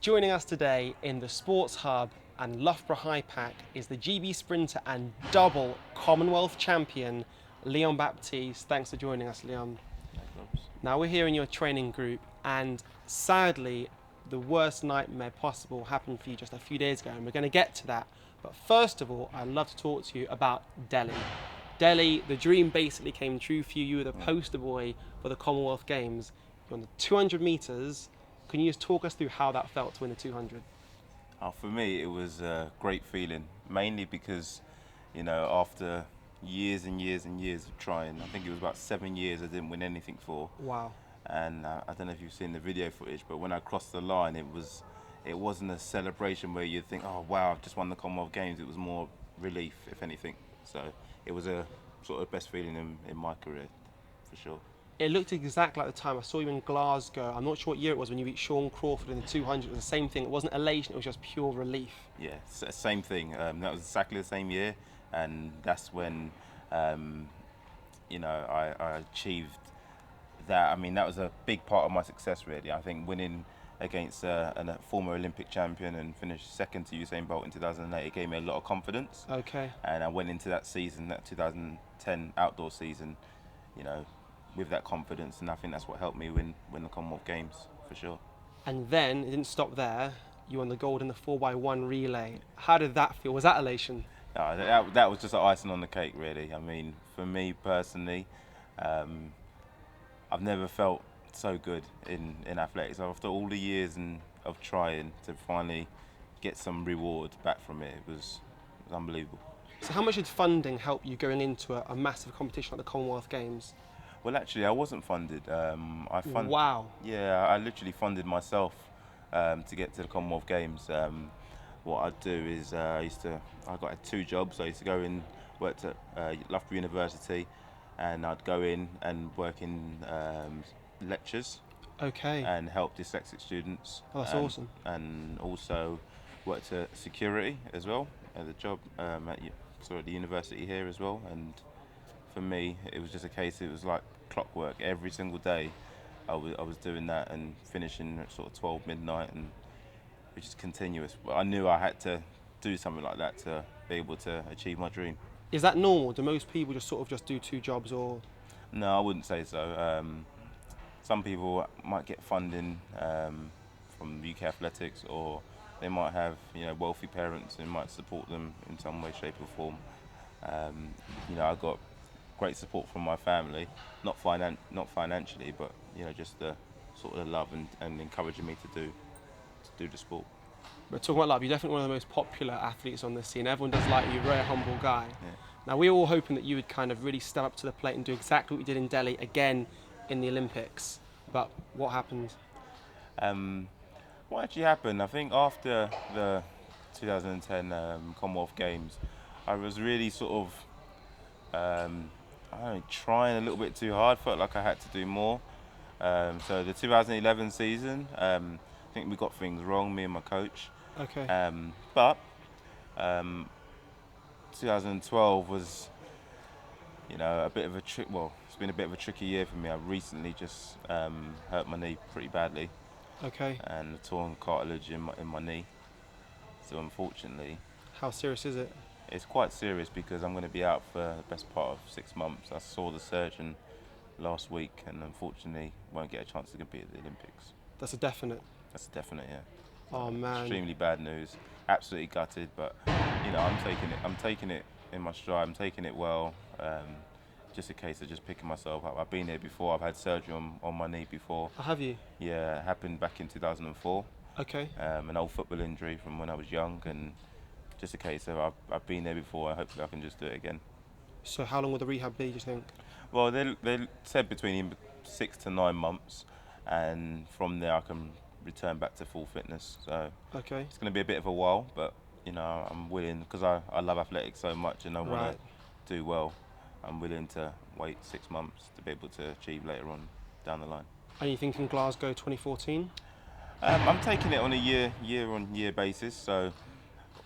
Joining us today in the Sports Hub and Loughborough High Pack is the GB sprinter and double Commonwealth champion, Leon Baptiste. Thanks for joining us, Leon. No problems. Now we're here in your training group, and sadly, the worst nightmare possible happened for you just a few days ago, and we're going to get to that. But first of all, I'd love to talk to you about Delhi. Delhi, the dream basically came true for you. You were the poster boy for the Commonwealth Games. You're on the 200 metres. Can you just talk us through how that felt to win the 200? For me, it was a great feeling, mainly because, after years and years and years of trying, I think it was about 7 years I didn't win anything for. Wow. And I don't know if you've seen the video footage, but when I crossed the line, it wasn't a celebration where you'd think, oh wow, I've just won the Commonwealth Games. It was more relief, if anything. So it was a sort of best feeling in my career, for sure. It looked exactly like the time I saw you in Glasgow. I'm not sure what year it was when you beat Sean Crawford in the 200. It was the same thing. It wasn't elation, it was just pure relief. Yeah, same thing. That was exactly the same year, and that's when, I achieved that. I mean, that was a big part of my success, really. I think winning against a former Olympic champion and finished second to Usain Bolt in 2008, it gave me a lot of confidence. Okay. And I went into that season, that 2010 outdoor season, with that confidence, and I think that's what helped me win the Commonwealth Games, for sure. And then it didn't stop there. You won the gold in the 4x1 relay. How did that feel? Was that elation? That was just an icing on the cake, really. I mean, for me personally, I've never felt so good in athletics. After all the years of trying to finally get some reward back from it, it was unbelievable. So how much did funding help you going into a massive competition like the Commonwealth Games? Well, actually, I wasn't funded. Wow. Yeah, I literally funded myself to get to the Commonwealth Games. What I'd do is I got 2 jobs. I used to go in, worked at Loughborough University, and I'd go in and work in lectures Okay. and help dyslexic students. Oh, that's awesome. And also worked at security as well, as a job at the university here as well. And for me, it was just a case. It was like clockwork. Every single day, I was doing that and finishing at sort of 12 midnight, and which is continuous. But I knew I had to do something like that to be able to achieve my dream. Is that normal? Do most people just do 2 jobs or? No, I wouldn't say so. Some people might get funding from UK Athletics, or they might have wealthy parents and might support them in some way, shape, or form. I got great support from my family, not financially, but just the sort of love and encouraging me to do the sport. But talking about love, you're definitely one of the most popular athletes on the scene. Everyone does like you. You're a very humble guy. Yeah. Now we were all hoping that you would kind of really step up to the plate and do exactly what you did in Delhi again in the Olympics. But what happened? What actually happened? I think after the 2010 Commonwealth Games, I was really sort of trying a little bit too hard. Felt like I had to do more. So the 2011 season, I think we got things wrong, me and my coach. Okay. But 2012 was, a bit of a trick. Well, it's been a bit of a tricky year for me. I recently just hurt my knee pretty badly, Okay. and a torn cartilage in my knee. So unfortunately, How serious is it? it's quite serious because I'm going to be out for the best part of 6 months. I saw the surgeon last week, and unfortunately won't get a chance to compete at the Olympics. That's a definite. That's definite, yeah. Oh man. Extremely bad news. Absolutely gutted, but I'm taking it in my stride. I'm taking it well. Just a case of just picking myself up. I've been here before. I've had surgery on my knee before. Oh, have you? Yeah, it happened back in 2004. Okay. An old football injury from when I was young, and just a case of I've been there before. And hopefully I can just do it again. So how long will the rehab be, do you think? Well, they said between 6 to 9 months, and from there I can return back to full fitness. So Okay. it's going to be a bit of a while, but I'm willing, because I love athletics so much and I want Right. to do well. I'm willing to wait 6 months to be able to achieve later on down the line. Are you thinking Glasgow 2014? I'm taking it on a year-on-year basis. So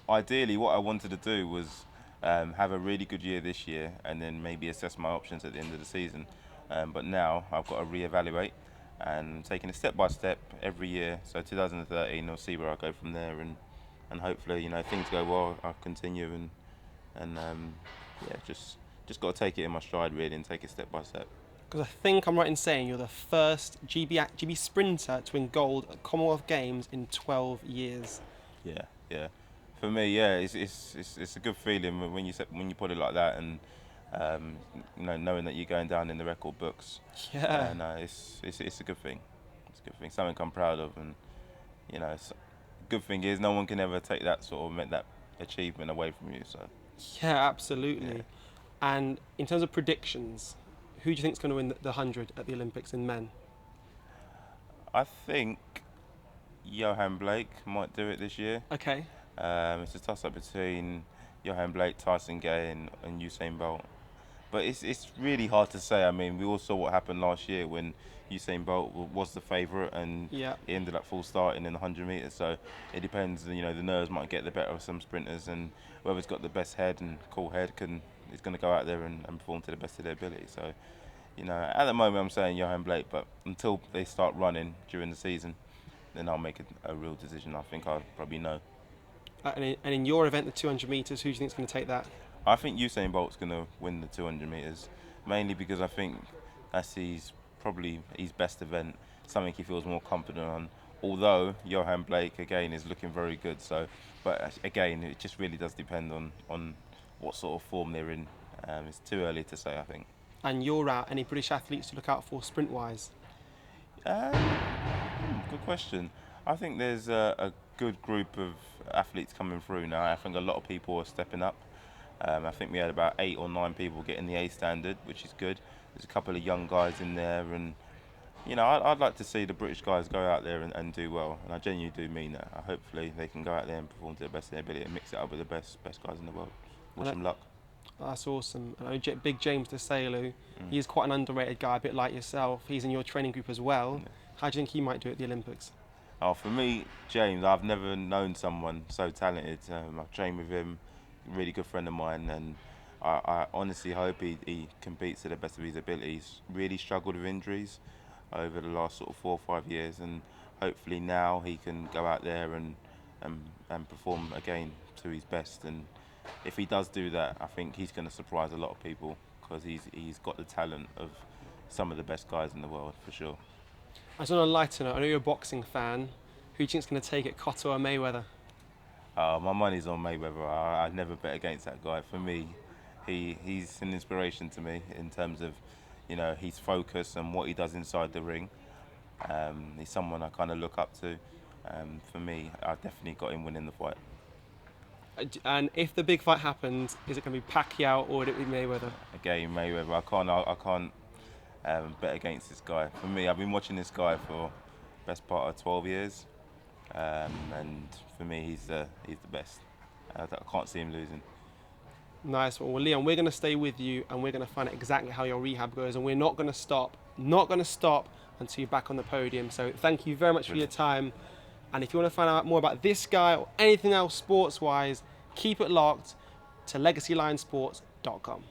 ideally, what I wanted to do was have a really good year this year, and then maybe assess my options at the end of the season. But now I've got to reevaluate and taking it step by step every year. So 2013, we'll see where I go from there, and hopefully, you know, if things go well, I'll continue and yeah, just got to take it in my stride really and take it step by step. Because I think I'm right in saying you're the first GB sprinter to win gold at Commonwealth Games in 12 years. Yeah, yeah. For me, yeah, it's a good feeling when you put it like that, and you know, knowing that you're going down in the record books. Yeah. And it's a good thing. It's a good thing. Something I'm proud of, and you know, good thing is no one can ever take that that achievement away from you. So Yeah, absolutely. yeah. And in terms of predictions, who do you think is going to win the 100 at the Olympics in men? I think Johan Blake might do it this year. Okay. It's a toss-up between Johan Blake, Tyson Gay, and Usain Bolt. But it's really hard to say. I mean, we all saw what happened last year when Usain Bolt was the favourite, and Yeah. he ended up full starting in the 100 metres. So it depends. You know, the nerves might get the better of some sprinters, and whoever's got the best head and cool head is going to go out there and perform to the best of their ability. So, you know, at the moment I'm saying Johan Blake, but until they start running during the season, then I'll make a real decision. I think I'll probably know. And in your event, the 200 metres, who do you think is going to take that? I think Usain Bolt's going to win the 200 metres, mainly because I think that's probably his best event, something he feels more confident on. Although Johan Blake again is looking very good, so but again it just really does depend on what sort of form they're in. It's too early to say, I think. And you're out. Any British athletes to look out for sprint-wise? Good question. I think there's a good group of athletes coming through now. I think a lot of people are stepping up. I think we had about 8 or 9 people getting the A standard, which is good. There's a couple of young guys in there, and you know, I'd like to see the British guys go out there and do well, and I genuinely do mean that. Hopefully they can go out there and perform to the best of their ability and mix it up with the best guys in the world. Wish them luck. That's awesome. I know Big James DeSalu, he's quite an underrated guy, a bit like yourself. He's in your training group as well. Yeah. How do you think he might do at the Olympics? Oh, for me, James, I've never known someone so talented. I've trained with him, really good friend of mine, and I honestly hope he competes to the best of his abilities. Really struggled with injuries over the last sort of 4 or 5 years, and hopefully now he can go out there and perform again to his best. And if he does do that, I think he's going to surprise a lot of people because he's got the talent of some of the best guys in the world for sure. As on a lighter note, I know you're a boxing fan. Who do you think is going to take it, Cotto or Mayweather? My money's on Mayweather. I'd never bet against that guy. For me, he's an inspiration to me in terms of, you know, his focus and what he does inside the ring. He's someone I kind of look up to. For me, I definitely got him winning the fight. And if the big fight happens, is it going to be Pacquiao or would it be Mayweather? Again, Mayweather. I can't bet against this guy. For me, I've been watching this guy for best part of 12 years, and for me, he's the best. I can't see him losing. Nice one. Well, Leon, we're going to stay with you and we're going to find out exactly how your rehab goes, and we're not going to stop until you're back on the podium. So thank you very much for your time. And if you want to find out more about this guy or anything else sports-wise, keep it locked to LegacyLionSports.com.